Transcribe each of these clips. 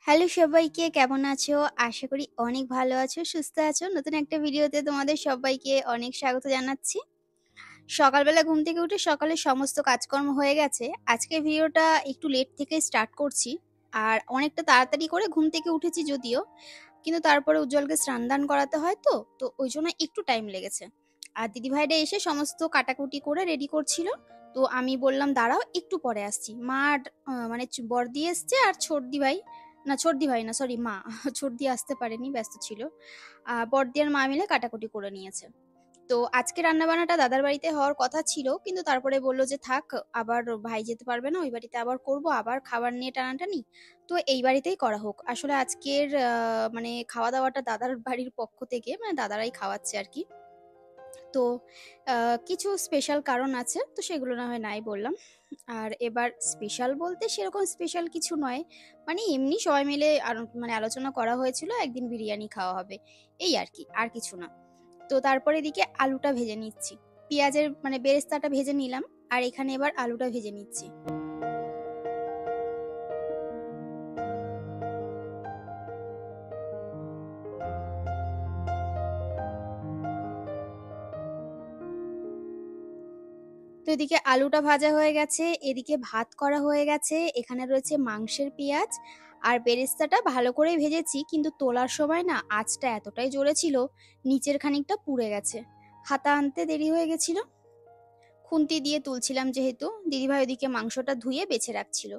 Hello সবাইকে, কেমন আছো? আশা করি অনেক ভালো আছো, সুস্থ আছো। নতুন একটা ভিডিওতে তোমাদের সবাইকে অনেক স্বাগত জানাচ্ছি। সকালবেলা ঘুম থেকে উঠে সকালের সমস্ত কাজকর্ম হয়ে গেছে। আজকের ভিডিওটা একটু লেট থেকে স্টার্ট করছি। আর অনেকটা তাড়াতাড়ি করে ঘুম থেকে উঠেছি যদিও, কিন্তু তারপরে উজ্জ্বলকে স্নান-দান করাতে হয় তো ওই জন্য একটু টাইম লেগেছে। আর দিদিভাইরা এসে সমস্ত কাটাকুটি করে রেডি করছিল। তো আমি বললাম দাঁড়াও, একটু পরে আসছি। মা আর মানে বড়দি এসছে আর ছোটদি ভাই না, সরি মা। ছোটদি আসতে পারেনি, ব্যস্ত ছিল। বড়দি আর মা মিলে কাটাকুটি করে নিয়েছে। তো আজকে রান্নাবান্নাটা দাদার বাড়িতে হওয়ার কথা ছিল, কিন্তু তারপরে বলল যে থাক, আবার ভাই যেতে পারবে না, ওই বাড়িতে আবার করব, আবার খাবার নিয়ে টানাটানি। তো এই বাড়িতেই করা হোক। আসলে আজকের মানে খাওয়া দাওয়াটা দাদার বাড়ির পক্ষ থেকে, মানে দাদারাই খাওয়াচ্ছে আর কি। তো কিছু স্পেশাল কারণ আছে, তো সেগুলো না হয় নাই বললাম। আর এবার স্পেশাল বলতে সেরকম স্পেশাল কিছু নয়, মানে এমনি সবাই মিলে মানে আলোচনা করা হয়েছিল একদিন বিরিয়ানি খাওয়া হবে, এই আর কি, আর কিছু না। তো তারপরে এদিকে আলুটা ভেজে নিচ্ছি, পেঁয়াজের মানে বেরেস্তাটা ভেজে নিলাম, আর এখানে এবার আলুটা ভেজে নিচ্ছি। তো এদিকে আলুটা ভাজা হয়ে গেছে, এদিকে ভাত করা হয়ে গেছে, এখানে রয়েছে মাংসের পেঁয়াজ আর বেরেস্তাটা ভালো করে ভেজেছি, কিন্তু তোলার সময় না আঁচটা এতটাই জোরে ছিল, নিচের খানিকটা পুড়ে গেছে। হাতা আনতে দেরি হয়ে গেছিল, খুন্তি দিয়ে তুলছিলাম যেহেতু, দিদিভাই ওদিকে মাংসটা ধুয়ে বেছে রাখছিল।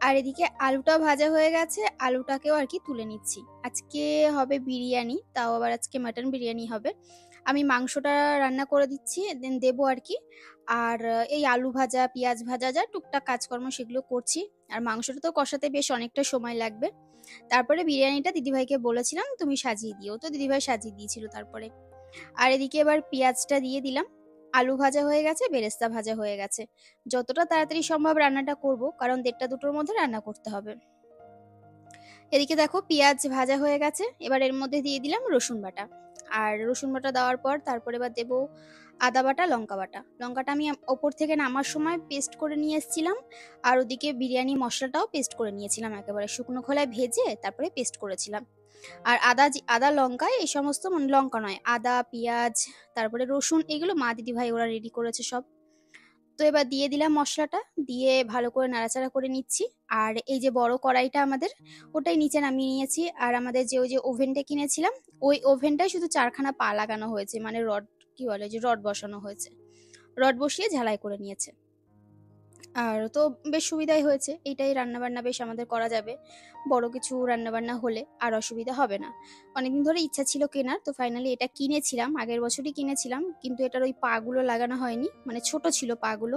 আর এদিকে আলুটা ভাজা হয়ে গেছে, আলুটাকেও আর কি তুলে নিচ্ছি। আজকে হবে বিরিয়ানি, তাও আবার আজকে মাটন বিরিয়ানি হবে। আমি মাংসটা রান্না করে দিচ্ছি, দেন দেবো আর কি। আর এই আলু ভাজা, পেঁয়াজ ভাজা, যা টুকটাক কাজকর্ম সেগুলো করছি। আর মাংসটা তো কষাতে বেশ অনেকটা সময় লাগবে। তারপরে বিরিয়ানিটা দিদিভাইকে বলেছিলাম তুমি সাজিয়ে দিও, তো দিদিভাই সাজিয়ে দিয়েছিল তারপরে। আর এদিকে এবার পেঁয়াজটা দিয়ে দিলাম। আলু ভাজা হয়ে গেছে, বেরেস্তা ভাজা হয়ে গেছে। যতটা তাড়াতাড়ি সম্ভব রান্নাটা করব, কারণ 1:30-2টোর মধ্যে রান্না করতে হবে। এদিকে দেখো পেঁয়াজ ভাজা হয়ে গেছে, এবার এর মধ্যে দিয়ে দিলাম রসুন বাটা। আর রসুন বাটা দেওয়ার পর তারপরে এবার দেবো আদা বাটা, লঙ্কা বাটা। লঙ্কাটা আমি ওপর থেকে নামার সময় পেস্ট করে নিয়ে এসেছিলাম। আর ওদিকে বিরিয়ানি মশলাটাও পেস্ট করে নিয়েছিলাম, একেবারে শুকনো খোলায় ভেজে তারপরে পেস্ট করেছিলাম। আর আদা লঙ্কা এই সমস্ত, মানে লঙ্কা নয়, আদা পেঁয়াজ তারপরে রসুন, এগুলো মা দিদিভাই ওরা রেডি করেছে সব। তো এবার দিয়ে দিলাম মশলাটা, দিয়ে ভালো করে নাড়াচাড়া করে নিচ্ছি। আর এই যে বড় কড়াইটা আমাদের, ওটাই নিচে নামিয়ে নিয়েছি। আর আমাদের যে ওই যে ওভেনটা কিনেছিলাম, ওই ওভেনটাই শুধু 4খানা পা লাগানো হয়েছে, মানে রড, কি বলে যে রড বসানো হয়েছে। রড বসিয়ে ঝালাই করে নিয়েছে। আর তো বেশ সুবিধাই হয়েছে, এইটাই রান্নাবান্না বেশ আমাদের করা যাবে। বড় কিছু রান্নাবান্না হলে আর অসুবিধা হবে না। অনেকদিন ধরে ইচ্ছা ছিল কেনার, তো ফাইনালি এটা কিনেছিলাম, আগের বছরই কিনেছিলাম, কিন্তু এটার ওই পাগুলো লাগানো হয়নি, মানে ছোট ছিল পাগুলো।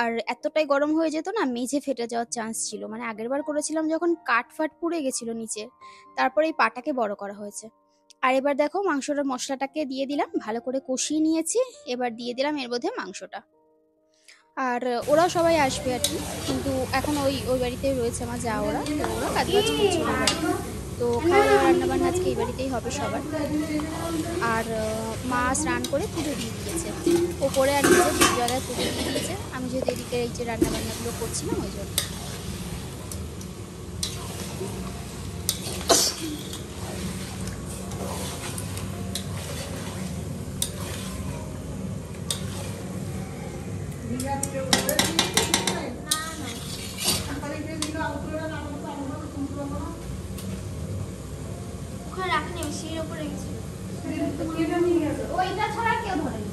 আর এতটাই গরম হয়ে যেত না, মেঝে ফেটে যাওয়ার চান্স ছিল, মানে আগের বার করেছিলাম যখন কাঠ ফাট পুড়ে গেছিল নিচে। তারপরে এই পাটাকে বড় করা হয়েছে। আর এবার দেখো মাংসটার মশলাটাকে দিয়ে দিলাম, ভালো করে কষিয়ে নিয়েছি। এবার দিয়ে দিলাম এর মধ্যে মাংসটা। আর ওরাও সবাই আসবে আর কি, কিন্তু এখন ওই ওই বাড়িতেই রয়েছে আমার যা, ওরা তো ওরা কাজ বাজ করছে ওদের বাড়িতে। তো খাওয়া দাওয়া রান্নাবান্না আজকে এই বাড়িতেই হবে সবার। আর মা স্নান করে পুজো দিয়ে দিয়েছে ওপরে, আর নিচে দীপ জ্বালায় পুজো দিয়ে দিয়েছে। আমি যেহেতু এদিকে এই যে রান্নাবান্নাগুলো করছিলাম ওই জন্য। ওখানে রাখিনি, আমি সিঁড়ির ওপরে রেখেছি। ওইটা ছাড়া কেউ ধরেনি।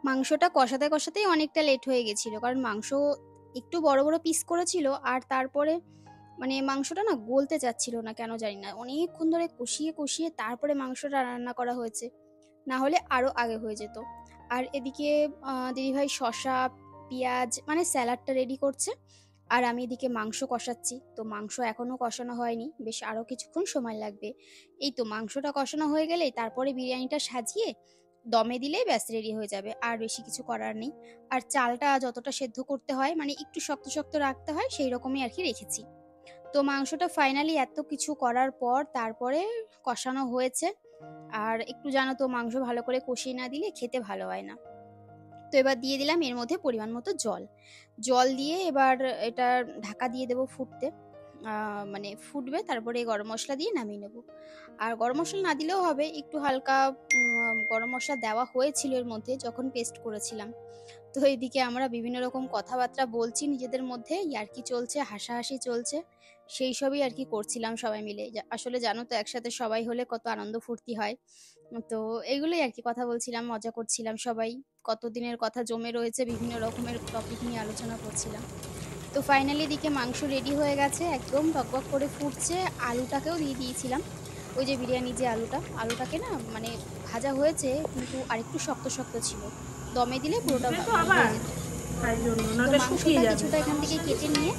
মাংসটা কষাতে কষাতেই অনেকটা লেট হয়ে গেছিল, কারণ মাংস একটু বড় বড় পিস করেছিল। আর তারপরে মানে মাংসটা না গলতে চাচ্ছিল না, কেন জানি না, অনেকক্ষণ ধরে কষিয়ে কষিয়ে তারপরে মাংসটা রান্না করা হয়েছে, না হলে আরো আগে হয়ে যেত। আর এদিকে দিদিভাই শসা, পেঁয়াজ, মানে স্যালাডটা রেডি করছে। আর আমি এদিকে মাংস কষাচ্ছি, তো মাংস এখনো কষানো হয়নি, বেশ আরো কিছুক্ষণ সময় লাগবে। এই তো মাংসটা কষানো হয়ে গেলেই তারপরে বিরিয়ানিটা সাজিয়ে দমে দিলেই ব্যাস রেডি হয়ে যাবে, আর বেশি কিছু করার নেই। আর চালটা যতটা সেদ্ধ করতে হয়, মানে একটু শক্ত শক্ত রাখতে হয়, সেই রকমই আর কি রেখেছি। তো মাংসটা ফাইনালি এত কিছু করার পর তারপরে কষানো হয়েছে। আর একটু জানো তো, মাংস ভালো করে কষিয়ে না দিলে খেতে ভালো হয় না। তো এবার দিয়ে দিলাম এর মধ্যে পরিমাণ মতো জল দিয়ে এবার এটা ঢাকা দিয়ে দেবো ফুটতে। মানে ফুটবে, তারপরে গরম মশলা দিয়ে নামিয়ে নেব। আর গরম মশলা না দিলেও হবে, একটু হালকা গরম মশলা দেওয়া হয়েছিল এর মধ্যে যখন পেস্ট করেছিলাম। তো এদিকে আমরা বিভিন্ন রকম কথাবার্তা বলছি নিজেদের মধ্যে, ইয়ার্কি চলছে, হাসাহাসি চলছে, সেই সবই আর কি করছিলাম সবাই মিলে। আসলে জানো তো একসাথে সবাই হলে কত আনন্দ ফুর্তি হয়। তো এগুলোই আর কি কথা বলছিলাম, মজা করছিলাম সবাই, কতদিনের কথা জমে রয়েছে, বিভিন্ন রকমের টপিক নিয়ে আলোচনা করছিলাম। তো ফাইনালি এদিকে মাংস রেডি হয়ে গেছে, একদম টকবক করে ফুটছে। আলুটাকেও দিয়ে দিয়েছিলাম, ওই যে বিরিয়ানি যে আলুটাকে না মানে ভাজা হয়েছে কিন্তু আরেকটু শক্ত শক্ত ছিল, দমে দিলে পুরোটা হয়ে যেত। তো মাংসটা কিছুটা এখান থেকে কেটে নিয়ে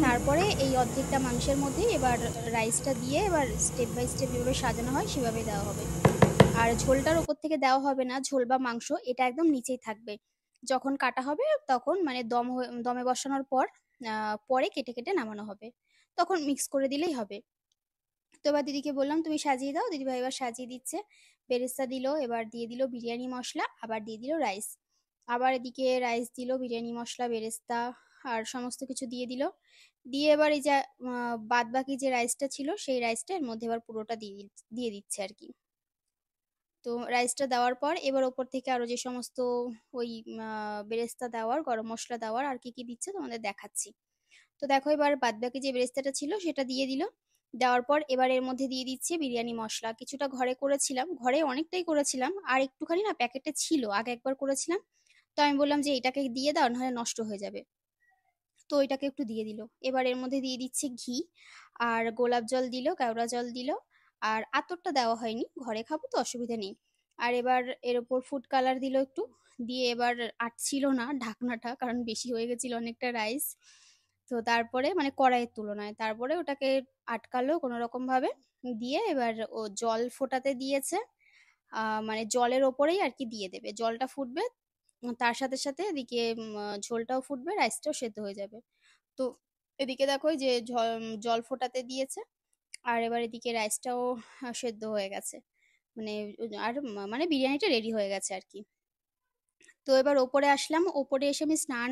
তারপরে এই অর্ধেকটা মাংসের মধ্যে এবার রাইসটা দিয়ে এবার স্টেপ বাই স্টেপ যেভাবে সাজানো হয় সেভাবে দেওয়া হবে। আর ঝোলটার ওপর থেকে দেওয়া হবে না, ঝোল বা মাংস এটা একদম নিচেই থাকবে। যখন কাটা হবে তখন মানে দমে বসানোর পর পরে কেটে কেটে নামানো হবে, তখন মিক্স করে দিলেই হবে। তো এবার দিদিকে বললাম তুমি সাজিয়ে দাও, দিদিভাই এবার সাজিয়ে দিচ্ছে। বেরেস্তা দিল, এবার দিয়ে দিল বিরিয়ানি মশলা, আবার দিয়ে দিল রাইস, আবার এদিকে রাইস দিল, বিরিয়ানি মশলা, বেরেস্তা আর সমস্ত কিছু দিয়ে দিল। দিয়ে এবার এই যে বাদ বাকি যে রাইসটা ছিল সেই রাইসটা এর মধ্যে এবার পুরোটা দিয়ে দিচ্ছে আর কি। তো রাইসটা দেওয়ার পর এবার ওপর থেকে আরো যে সমস্ত ওই বেরেস্তা দেওয়ার, গরম মশলা দেওয়ার আর কি কি দিচ্ছে তোমাদের দেখাচ্ছি। তো দেখো এবার বাদবাকি যে বেরেস্তাটা ছিল সেটা দিয়ে দিল। দেওয়ার পর এবার এর মধ্যে দিয়ে দিচ্ছে বিরিয়ানি মশলা, কিছুটা ঘরে করেছিলাম, ঘরে অনেকটাই করেছিলাম, আর একটুখানি না প্যাকেটে ছিল, আগে একবার করেছিলাম। তো আমি বললাম যে এটাকে দিয়ে দাও, নাহলে নষ্ট হয়ে যাবে। তো ওইটাকে একটু দিয়ে দিল। এবার এর মধ্যে দিয়ে দিচ্ছে ঘি, আর গোলাপ জল দিল, কেওড়া জল দিল, আর আতরটা দেওয়া হয়নি, ঘরে খাবো তো অসুবিধা নেই। আর এবার এর ওপর ফুড কালার দিল একটু, দিয়ে এবার আটছিল না ঢাকনাটা, কারণ বেশি হয়ে গেছিল অনেকটা রাইস। তো তারপরে মানে কড়াইয়ের তুলনায়, তারপরে ওটাকে আটকালো কোনো রকম ভাবে, দিয়ে এবার ও জল ফোটাতে দিয়েছে। মানে জলের ওপরেই আর কি দিয়ে দেবে, জলটা ফুটবে, তার সাথে সাথে এদিকে ঝোলটাও ফুটবে, রাইসটাও সেদ্ধ হয়ে যাবে। তো এদিকে দেখো যে জল ফোটাতে দিয়েছে, আর এবার এদিকে রাইসটাও সেদ্ধ হয়ে গেছে, মানে আর মানে বিরিয়ানিটা রেডি হয়ে গেছে আর কি। তো এবার ওপরে আসলাম, ওপরে এসে আমি স্নান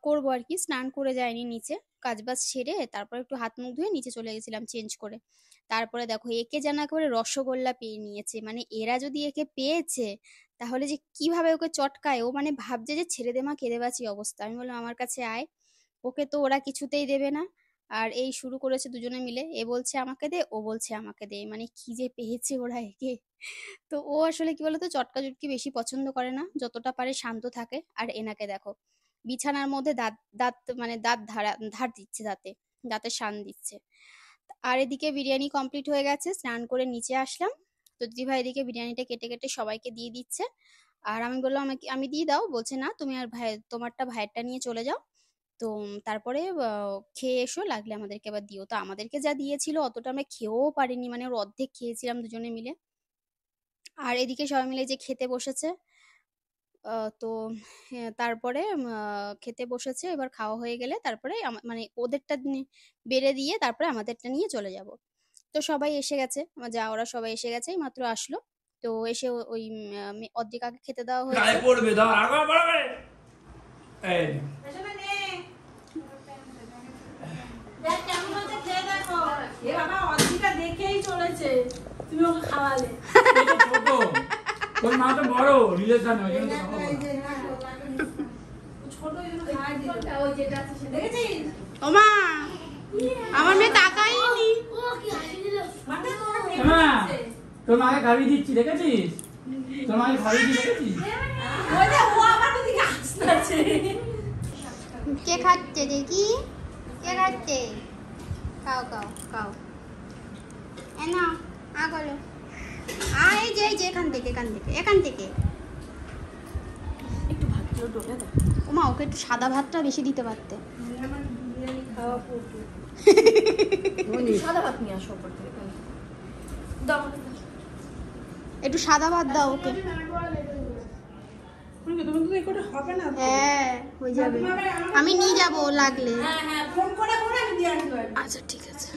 করবো আর কি, স্নান করে যাইনি নিচে, কাজবাজ সেরে তারপর একটু হাত মুখ ধুয়ে নিচে চলে গেছিলাম চেঞ্জ করে। তারপরে দেখো একে যেন একেবারে রসগোল্লা পেয়ে নিয়েছে, মানে এরা যদি একে পেয়েছে তাহলে যে কিভাবে ওকে চটকায়, ও মানে ভাবছে যে ছেড়ে দে মা, কেঁদে বাঁচি অবস্থা। আমি বললাম আমার কাছে আয়, ওকে তো ওরা কিছুতেই দেবে না। আর এই শুরু করেছে দুজনে মিলে, এ বলছে আমাকে দে, ও বলছে আমাকে দে, মানে কি যে পেয়েছে ওরা একে। তো ও আসলে কি বলতো চটকা চটকি বেশি পছন্দ করে না, যতটা পারে শান্ত থাকে। আর এনাকে দেখো বিছানার মধ্যে দাঁত দাঁত মানে দাঁত ধার দিচ্ছে, দাঁতে শান দিচ্ছে। আর এদিকে বিরিয়ানি কমপ্লিট হয়ে গেছে, স্নান করে নিচে আসলাম। তো দিদিভাই এদিকে বিরিয়ানিটা কেটে কেটে সবাইকে দিয়ে দিচ্ছে। আর আমি বললাম আমাকে আমি দিয়ে দাও, বলছে না তুমি আর ভাই তোমারটা ভাইয়েরটা নিয়ে চলে যাও। তো তারপরে খেয়ে এসো, লাগলে আমাদেরকে আবার দিও। তো আমাদেরকে যা দিয়েছিল অতটা আমরা খেয়েও পারিনি, মানে ওর অর্ধেক খেয়েছিলাম দুজনে মিলে। আর এদিকে সবাই মিলে যে খেতে বসেছে। তো হ্যাঁ, তারপরে খেতে বসেছে, এবার খাওয়া হয়ে গেলে তারপরে মানে ওদেরটা বেড়ে দিয়ে তারপরে আমাদেরটা নিয়ে চলে যাব। তো সবাই এসে গেছে, আমার যা ওরা সবাই এসে গেছে, এই মাত্র আসলো। তো এসে ওই অর্ধেক আগে খেতে দেওয়া হয়েছে। গায়ে পড়বে দাও আর পড়বে এই দেখ কেমন হচ্ছে খেয়ে দেখো। এ বাবা অর্ধেকটা দেখেই চলেছে, তুমি ওকে খাওয়ালে। এটা ছোট ওই মা তো বড় রিলেশন ওই জন্য তো এই যে না ছোট এগুলো খাই দিল, ওই যেটা আছে সেটা দেখেছিস? ওমা আমার মেয়ে তাকাইনি। ও কি হাসি দিল মানে তোর হ্যাঁ তোর মাকে খাবি দিচ্ছি দেখেছিস, তোর মাকে খাবি দিচ্ছি দেখেছিস। ওই যে ও আমার দিকে আসছে। কে খাচ্ছে দেখি, কে খাচ্ছে? খাও খাও খাও, এ না আগলো এই যে এখান থেকে এখান থেকে একটু ভাত দিও ডোলে দাও। ওমা ওকে একটু সাদা ভাতটা বেশি দিতে পারতে। আমার বিরিয়ানি খাওয়া পড়তো। সাদা ভাত নিয়ে আসো উপর থেকে। দাও আমাকে দাও। একটু সাদা ভাত দাও ওকে। তুমি তো এই করে হবে না। হ্যাঁ হয়ে যাবে, আমি নিয়ে যাবো লাগলে। হ্যাঁ ফোন করে আমি দিয়ে আসবো। আচ্ছা ঠিক আছে।